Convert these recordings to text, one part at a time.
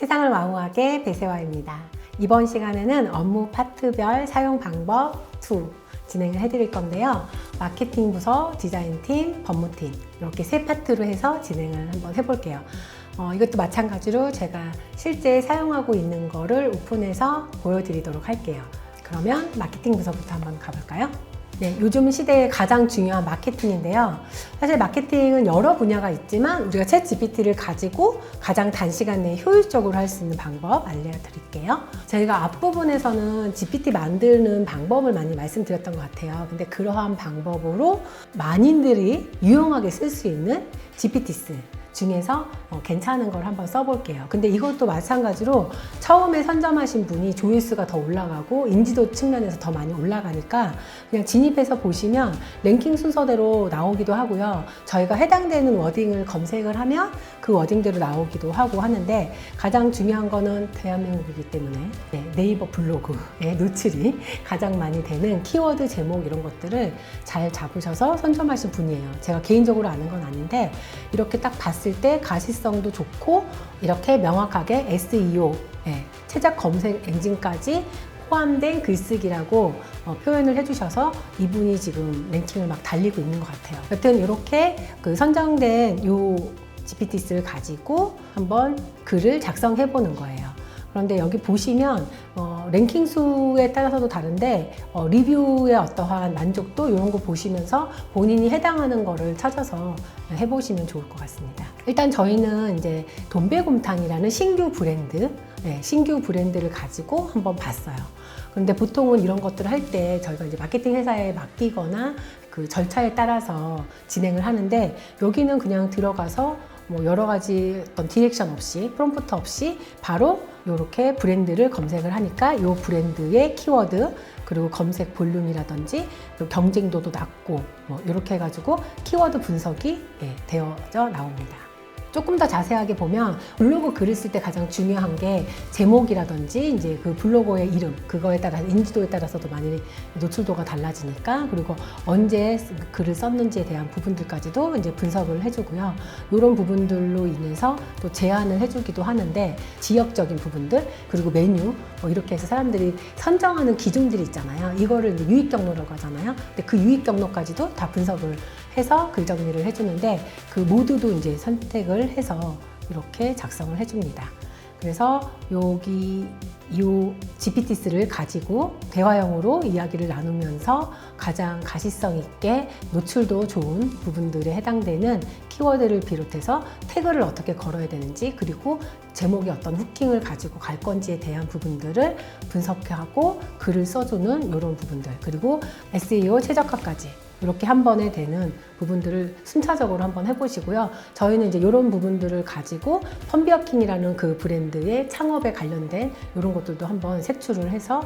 세상을 와우하게 배세화입니다. 이번 시간에는 업무 파트별 사용 방법 2 진행을 해드릴 건데요. 마케팅 부서, 디자인팀, 법무팀 이렇게 세 파트로 해서 진행을 한번 해볼게요. 이것도 마찬가지로 제가 실제 사용하고 있는 거를 오픈해서 보여드리도록 할게요. 그러면 마케팅 부서부터 한번 가볼까요? 네, 요즘 시대에 가장 중요한 마케팅인데요. 사실 마케팅은 여러 분야가 있지만 우리가 챗 GPT를 가지고 가장 단시간 내에 효율적으로 할 수 있는 방법 알려드릴게요. 저희가 앞부분에서는 GPT 만드는 방법을 많이 말씀드렸던 것 같아요. 근데 그러한 방법으로 많이들이 유용하게 쓸 수 있는 GPTs 중에서 괜찮은 걸 한번 써볼게요. 근데 이것도 마찬가지로 처음에 선점하신 분이 조회수가 더 올라가고 인지도 측면에서 더 많이 올라가니까 그냥 진입해서 보시면 랭킹 순서대로 나오기도 하고요. 저희가 해당되는 워딩을 검색을 하면 그 워딩대로 나오기도 하고 하는데 가장 중요한 거는 대한민국이기 때문에 네이버 블로그의 노출이 가장 많이 되는 키워드 제목 이런 것들을 잘 잡으셔서 선점하신 분이에요. 제가 개인적으로 아는 건 아닌데 이렇게 딱 봤을 때 가시성도 좋고 이렇게 명확하게 SEO 최적 검색 엔진까지 포함된 글쓰기라고 표현을 해주셔서 이분이 지금 랭킹을 막 달리고 있는 것 같아요. 여튼 이렇게 그 선정된 요 GPT를 가지고 한번 글을 작성해 보는 거예요. 그런데 여기 보시면 랭킹 수에 따라서도 다른데 리뷰의 어떠한 만족도 이런 거 보시면서 본인이 해당하는 거를 찾아서 해보시면 좋을 것 같습니다. 일단 저희는 이제 돈베곰탕이라는 신규 브랜드를 가지고 한번 봤어요. 그런데 보통은 이런 것들을 할 때 저희가 이제 마케팅 회사에 맡기거나 그 절차에 따라서 진행을 하는데 여기는 그냥 들어가서 뭐 여러 가지 어떤 디렉션 없이 프롬프트 없이 바로 이렇게 브랜드를 검색을 하니까 이 브랜드의 키워드 그리고 검색 볼륨이라든지 경쟁도도 낮고 뭐 이렇게 해가지고 키워드 분석이 되어져 나옵니다. 조금 더 자세하게 보면 블로그 글을 쓸 때 가장 중요한 게 제목이라든지 이제 그 블로거의 이름 그거에 따라 인지도에 따라서도 많이 노출도가 달라지니까 그리고 언제 글을 썼는지에 대한 부분들까지도 이제 분석을 해주고요. 이런 부분들로 인해서 또 제안을 해주기도 하는데 지역적인 부분들 그리고 메뉴 뭐 이렇게 해서 사람들이 선정하는 기준들이 있잖아요. 이거를 이제 유익 경로라고 하잖아요. 근데 그 유익 경로까지도 다 분석을 해서 글 정리를 해주는데 그 모두도 이제 선택을 해서 이렇게 작성을 해줍니다. 그래서 여기 이 GPT를 가지고 대화형으로 이야기를 나누면서 가장 가시성 있게 노출도 좋은 부분들에 해당되는 키워드를 비롯해서 태그를 어떻게 걸어야 되는지 그리고 제목이 어떤 후킹을 가지고 갈 건지에 대한 부분들을 분석하고 글을 써주는 이런 부분들 그리고 SEO 최적화까지 이렇게 한 번에 되는 부분들을 순차적으로 한번 해보시고요. 저희는 이제 이런 부분들을 가지고 펀비어킹이라는 그 브랜드의 창업에 관련된 이런 것들도 한번 색출을 해서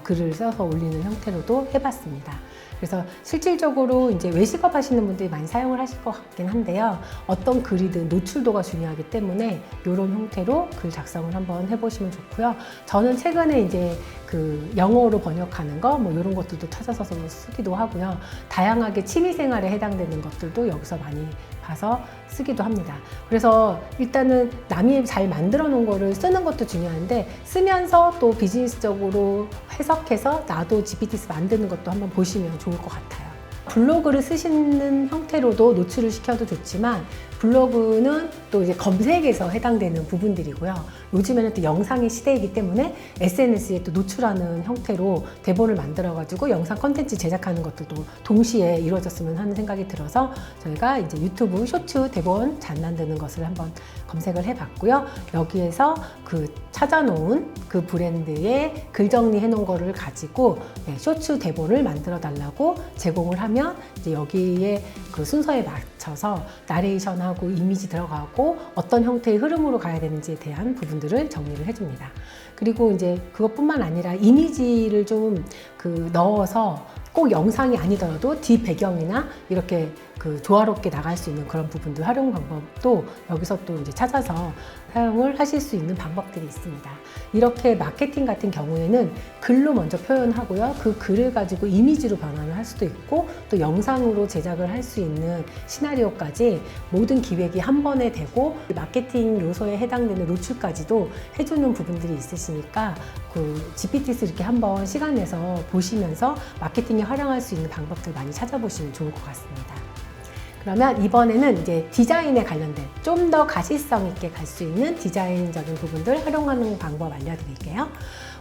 글을 써서 올리는 형태로도 해봤습니다. 그래서 실질적으로 이제 외식업 하시는 분들이 많이 사용을 하실 것 같긴 한데요. 어떤 글이든 노출도가 중요하기 때문에 이런 형태로 글 작성을 한번 해보시면 좋고요. 저는 최근에 이제 그 영어로 번역하는 거 뭐 이런 것들도 찾아서 쓰기도 하고요. 다양하게 취미생활에 해당되는 것들도 여기서 많이 봐서 쓰기도 합니다. 그래서 일단은 남이 잘 만들어 놓은 거를 쓰는 것도 중요한데 쓰면서 또 비즈니스적으로 해석해서 나도 GPT 만드는 것도 한번 보시면 좋을 것 같아요. 블로그를 쓰시는 형태로도 노출을 시켜도 좋지만 블로그는 또 이제 검색에서 해당되는 부분들이고요. 요즘에는 또 영상의 시대이기 때문에 SNS에 또 노출하는 형태로 대본을 만들어가지고 영상 콘텐츠 제작하는 것들도 동시에 이루어졌으면 하는 생각이 들어서 저희가 이제 유튜브 쇼츠 대본 잘 만드는 것을 한번 검색을 해봤고요. 여기에서 그 찾아놓은 그 브랜드의 글 정리해 놓은 거를 가지고 쇼츠 대본을 만들어 달라고 제공을 하면 이제 여기에 그 순서에 맞춰서 나레이션하고 이미지 들어가고 어떤 형태의 흐름으로 가야 되는지에 대한 부분들을 정리를 해줍니다. 그리고 이제 그것뿐만 아니라 이미지를 좀 넣어서 꼭 영상이 아니더라도 뒤 배경이나 이렇게 그 조화롭게 나갈 수 있는 그런 부분들 활용 방법도 여기서 또 이제 찾아서 사용을 하실 수 있는 방법들이 있습니다. 이렇게 마케팅 같은 경우에는 글로 먼저 표현하고요. 그 글을 가지고 이미지로 변환을 할 수도 있고 또 영상으로 제작을 할 수 있는 시나리오까지 모든 기획이 한 번에 되고 마케팅 요소에 해당되는 노출까지도 해주는 부분들이 있으시니까 그 GPTs 이렇게 한번 시간 내서 보시면서 마케팅에 활용할 수 있는 방법들 많이 찾아보시면 좋을 것 같습니다. 그러면 이번에는 이제 디자인에 관련된 좀 더 가시성 있게 갈 수 있는 디자인적인 부분들 활용하는 방법 알려드릴게요.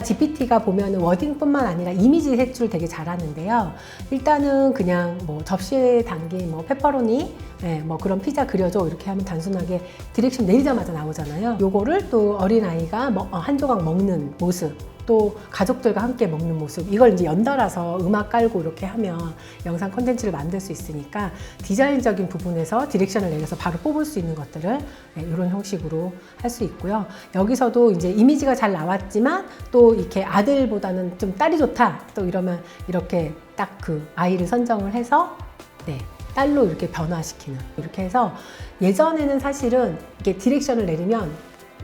GPT가 보면 워딩뿐만 아니라 이미지 색출 되게 잘하는데요. 일단은 그냥 뭐 접시에 담긴 뭐 페퍼로니, 뭐 그런 피자 그려줘 이렇게 하면 단순하게 디렉션 내리자마자 나오잖아요. 요거를 또 어린아이가 한 조각 먹는 모습, 또 가족들과 함께 먹는 모습, 이걸 이제 연달아서 음악 깔고 이렇게 하면 영상 콘텐츠를 만들 수 있으니까 디자인적인 부분에서 디렉션을 내려서 바로 뽑을 수 있는 것들을 이런 형식으로 할 수 있고요. 여기서도 이제 이미지가 잘 나왔지만 또 이렇게 아들보다는 좀 딸이 좋다 또 이러면 이렇게 딱 그 아이를 선정을 해서 딸로 이렇게 변화시키는, 이렇게 해서 예전에는 사실은 이렇게 디렉션을 내리면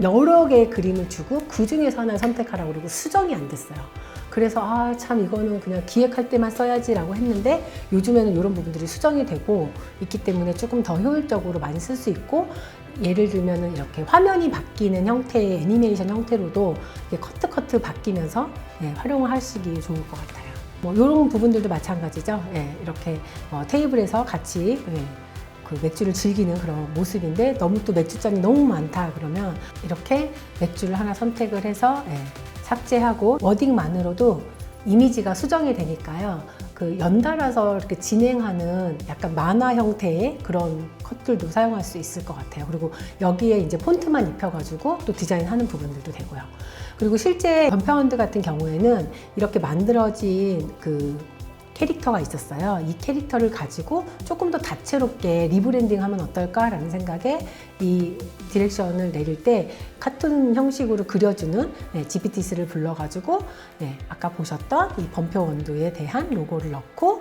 여러 개의 그림을 주고 그 중에서 하나를 선택하라고 그러고 수정이 안 됐어요. 그래서 참 이거는 그냥 기획할 때만 써야지 라고 했는데 요즘에는 이런 부분들이 수정이 되고 있기 때문에 조금 더 효율적으로 많이 쓸 수 있고, 예를 들면은 이렇게 화면이 바뀌는 형태의 애니메이션 형태로도 커트 바뀌면서 활용을 하시기 좋을 것 같아요. 뭐 이런 부분들도 마찬가지죠. 이렇게 테이블에서 같이 그 맥주를 즐기는 그런 모습인데 너무 또 맥주잔이 너무 많다 그러면 이렇게 맥주를 하나 선택을 해서 삭제하고, 워딩만으로도 이미지가 수정이 되니까요. 그 연달아서 이렇게 진행하는 약간 만화 형태의 그런 컷들도 사용할 수 있을 것 같아요. 그리고 여기에 이제 폰트만 입혀가지고 또 디자인하는 부분들도 되고요. 그리고 실제 건파운드 같은 경우에는 이렇게 만들어진 그 캐릭터가 있었어요. 이 캐릭터를 가지고 조금 더 다채롭게 리브랜딩하면 어떨까라는 생각에 이 디렉션을 내릴 때 카툰 형식으로 그려주는 GPTs를 불러가지고 아까 보셨던 이 범표 원두에 대한 로고를 넣고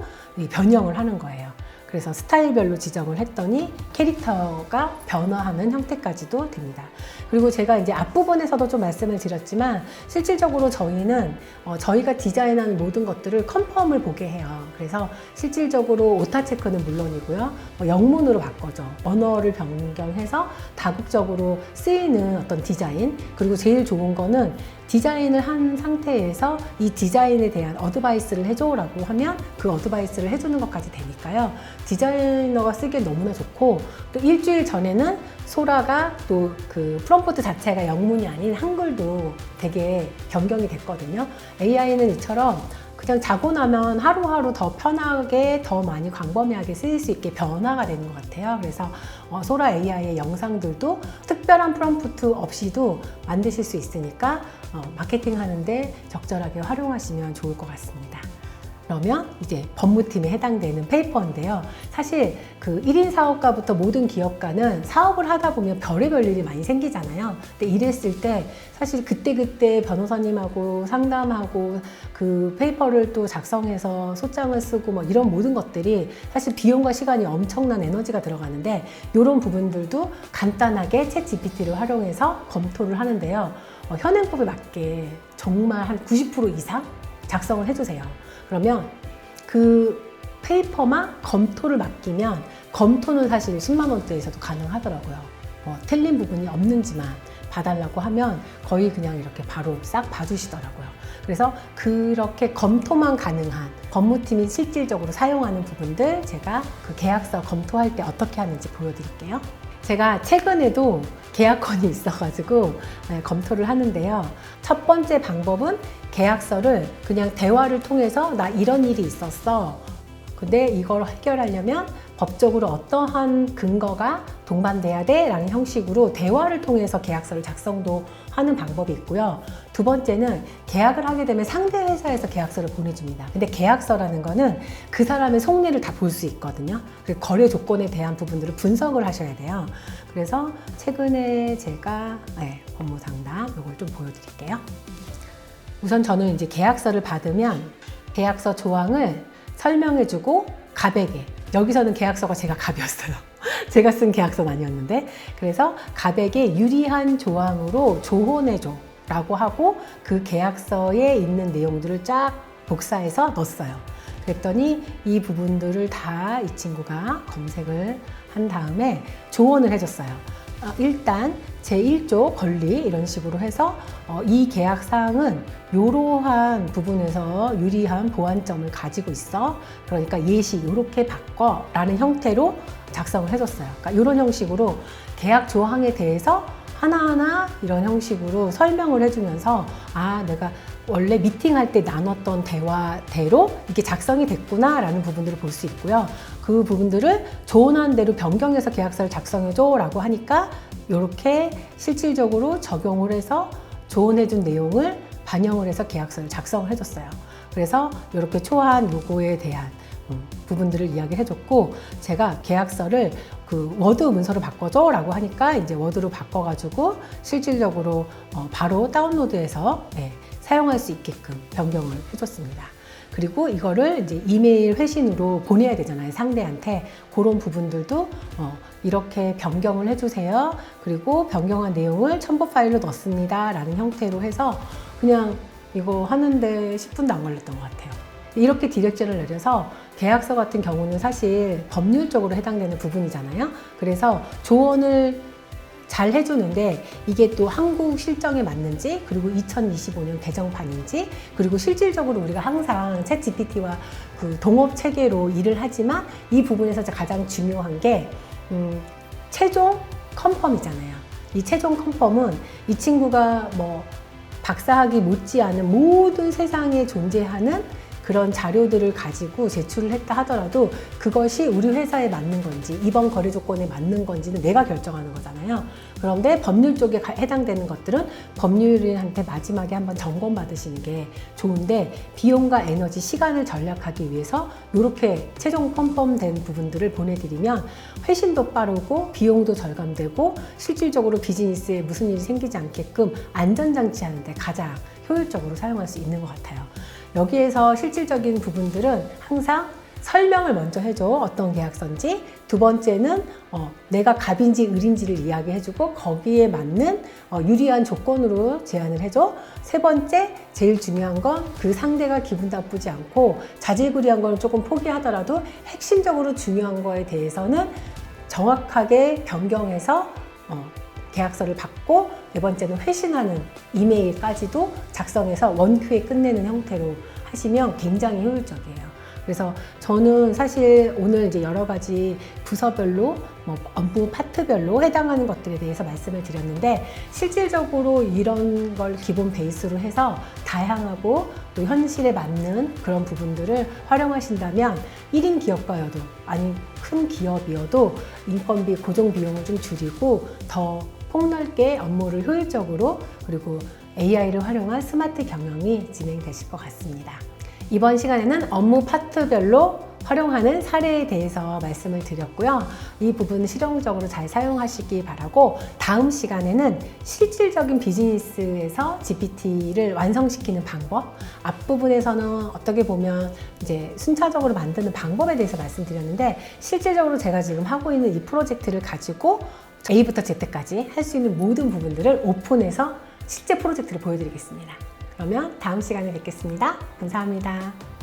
변형을 하는 거예요. 그래서 스타일별로 지정을 했더니 캐릭터가 변화하는 형태까지도 됩니다. 그리고 제가 이제 앞부분에서도 좀 말씀을 드렸지만 실질적으로 저희는 저희가 디자인하는 모든 것들을 컨펌을 보게 해요. 그래서 실질적으로 오타 체크는 물론이고요. 영문으로 바꿔줘. 언어를 변경해서 다국적으로 쓰이는 어떤 디자인, 그리고 제일 좋은 거는 디자인을 한 상태에서 이 디자인에 대한 어드바이스를 해줘라고 하면 그 어드바이스를 해주는 것까지 되니까요. 디자이너가 쓰기에 너무나 좋고, 또 일주일 전에는 소라가 또 그 프롬프트 자체가 영문이 아닌 한글도 되게 변경이 됐거든요. AI는 이처럼 그냥 자고 나면 하루하루 더 편하게, 더 많이 광범위하게 쓰일 수 있게 변화가 되는 것 같아요. 그래서 소라 AI의 영상들도 특별한 프롬프트 없이도 만드실 수 있으니까 마케팅 하는데 적절하게 활용하시면 좋을 것 같습니다. 그러면 이제 법무팀에 해당되는 페이퍼인데요. 사실 그 1인 사업가부터 모든 기업가는 사업을 하다 보면 별의별 일이 많이 생기잖아요. 근데 이랬을 때 사실 그때그때 변호사님하고 상담하고 그 페이퍼를 또 작성해서 소장을 쓰고 뭐 이런 모든 것들이 사실 비용과 시간이 엄청난 에너지가 들어가는데, 이런 부분들도 간단하게 챗 GPT를 활용해서 검토를 하는데요. 현행법에 맞게 정말 한 90% 이상 작성을 해주세요. 그러면 그 페이퍼만 검토를 맡기면, 검토는 사실 10만 원대에서도 가능하더라고요. 틀린 부분이 없는지만 봐달라고 하면 거의 그냥 이렇게 바로 싹 봐주시더라고요. 그래서 그렇게 검토만 가능한, 법무팀이 실질적으로 사용하는 부분들 제가 그 계약서 검토할 때 어떻게 하는지 보여드릴게요. 제가 최근에도 계약건이 있어가지고 검토를 하는데요. 첫 번째 방법은 계약서를 그냥 대화를 통해서 나 이런 일이 있었어. 근데 이걸 해결하려면 법적으로 어떠한 근거가 동반돼야 돼? 라는 형식으로 대화를 통해서 계약서를 작성도 하는 방법이 있고요. 두 번째는 계약을 하게 되면 상대 회사에서 계약서를 보내줍니다. 근데 계약서라는 거는 그 사람의 속내를 다 볼 수 있거든요. 그리고 거래 조건에 대한 부분들을 분석을 하셔야 돼요. 그래서 최근에 제가 법무 상담 이걸 좀 보여드릴게요. 우선 저는 이제 계약서를 받으면 계약서 조항을 설명해주고 가백에 여기서는 계약서가 제가 갑이었어요. 제가 쓴 계약서는 아니었는데, 그래서 갑에게 유리한 조항으로 조언해줘 라고 하고 그 계약서에 있는 내용들을 쫙 복사해서 넣었어요. 그랬더니 이 부분들을 다 이 친구가 검색을 한 다음에 조언을 해줬어요. 일단 제1조 권리 이런 식으로 해서 이 계약사항은 이러한 부분에서 유리한 보완점을 가지고 있어. 그러니까 예시 이렇게 바꿔 라는 형태로 작성을 해줬어요. 그러니까 이런 형식으로 계약 조항에 대해서 하나하나 이런 형식으로 설명을 해주면서 내가 원래 미팅할 때 나눴던 대화대로 이게 작성이 됐구나 라는 부분들을 볼 수 있고요. 그 부분들을 조언한 대로 변경해서 계약서를 작성해줘 라고 하니까 이렇게 실질적으로 적용을 해서 조언해준 내용을 반영을 해서 계약서를 작성을 해줬어요. 그래서 이렇게 초안 요구에 대한 부분들을 이야기를 해줬고, 제가 계약서를 그 워드 문서로 바꿔줘 라고 하니까 이제 워드로 바꿔가지고 실질적으로 바로 다운로드해서 사용할 수 있게끔 변경을 해줬습니다. 그리고 이거를 이제 이메일 회신으로 보내야 되잖아요, 상대한테. 그런 부분들도 이렇게 변경을 해주세요. 그리고 변경한 내용을 첨부 파일로 넣습니다 라는 형태로 해서 그냥 이거 하는데 10분도 안 걸렸던 것 같아요. 이렇게 디렉션을 내려서 계약서 같은 경우는 사실 법률적으로 해당되는 부분이잖아요. 그래서 조언을 잘 해주는데 이게 또 한국 실정에 맞는지, 그리고 2025년 개정판인지, 그리고 실질적으로 우리가 항상 챗 GPT와 그 동업 체계로 일을 하지만 이 부분에서 가장 중요한 게 최종 컨펌이잖아요. 이 최종 컨펌은 이 친구가 뭐 박사학위 못지않은 모든 세상에 존재하는 그런 자료들을 가지고 제출을 했다 하더라도 그것이 우리 회사에 맞는 건지 이번 거래 조건에 맞는 건지는 내가 결정하는 거잖아요. 그런데 법률 쪽에 해당되는 것들은 법률인한테 마지막에 한번 점검 받으시는 게 좋은데, 비용과 에너지, 시간을 절약하기 위해서 이렇게 최종 컨펌된 부분들을 보내드리면 회신도 빠르고 비용도 절감되고 실질적으로 비즈니스에 무슨 일이 생기지 않게끔 안전장치 하는데 가장 효율적으로 사용할 수 있는 것 같아요. 여기에서 실질적인 부분들은 항상 설명을 먼저 해줘. 어떤 계약서인지. 두 번째는 내가 갑인지 을인지를 이야기해주고 거기에 맞는 유리한 조건으로 제안을 해줘. 세 번째, 제일 중요한 건 그 상대가 기분 나쁘지 않고 자질구레한 걸 조금 포기하더라도 핵심적으로 중요한 거에 대해서는 정확하게 변경해서 계약서를 받고, 네 번째는 회신하는 이메일까지도 작성해서 원큐에 끝내는 형태로 하시면 굉장히 효율적이에요. 그래서 저는 사실 오늘 이제 여러 가지 부서별로 업무 파트별로 해당하는 것들에 대해서 말씀을 드렸는데, 실질적으로 이런 걸 기본 베이스로 해서 다양하고 또 현실에 맞는 그런 부분들을 활용하신다면 1인 기업가여도 아니 큰 기업이어도 인건비 고정 비용을 좀 줄이고 더 폭넓게 업무를 효율적으로, 그리고 AI를 활용한 스마트 경영이 진행되실 것 같습니다. 이번 시간에는 업무 파트별로 활용하는 사례에 대해서 말씀을 드렸고요. 이 부분은 실용적으로 잘 사용하시기 바라고, 다음 시간에는 실질적인 비즈니스에서 GPT를 완성시키는 방법, 앞부분에서는 어떻게 보면 이제 순차적으로 만드는 방법에 대해서 말씀드렸는데, 실질적으로 제가 지금 하고 있는 이 프로젝트를 가지고 A부터 Z까지 할 수 있는 모든 부분들을 오픈해서 실제 프로젝트를 보여드리겠습니다. 그러면 다음 시간에 뵙겠습니다. 감사합니다.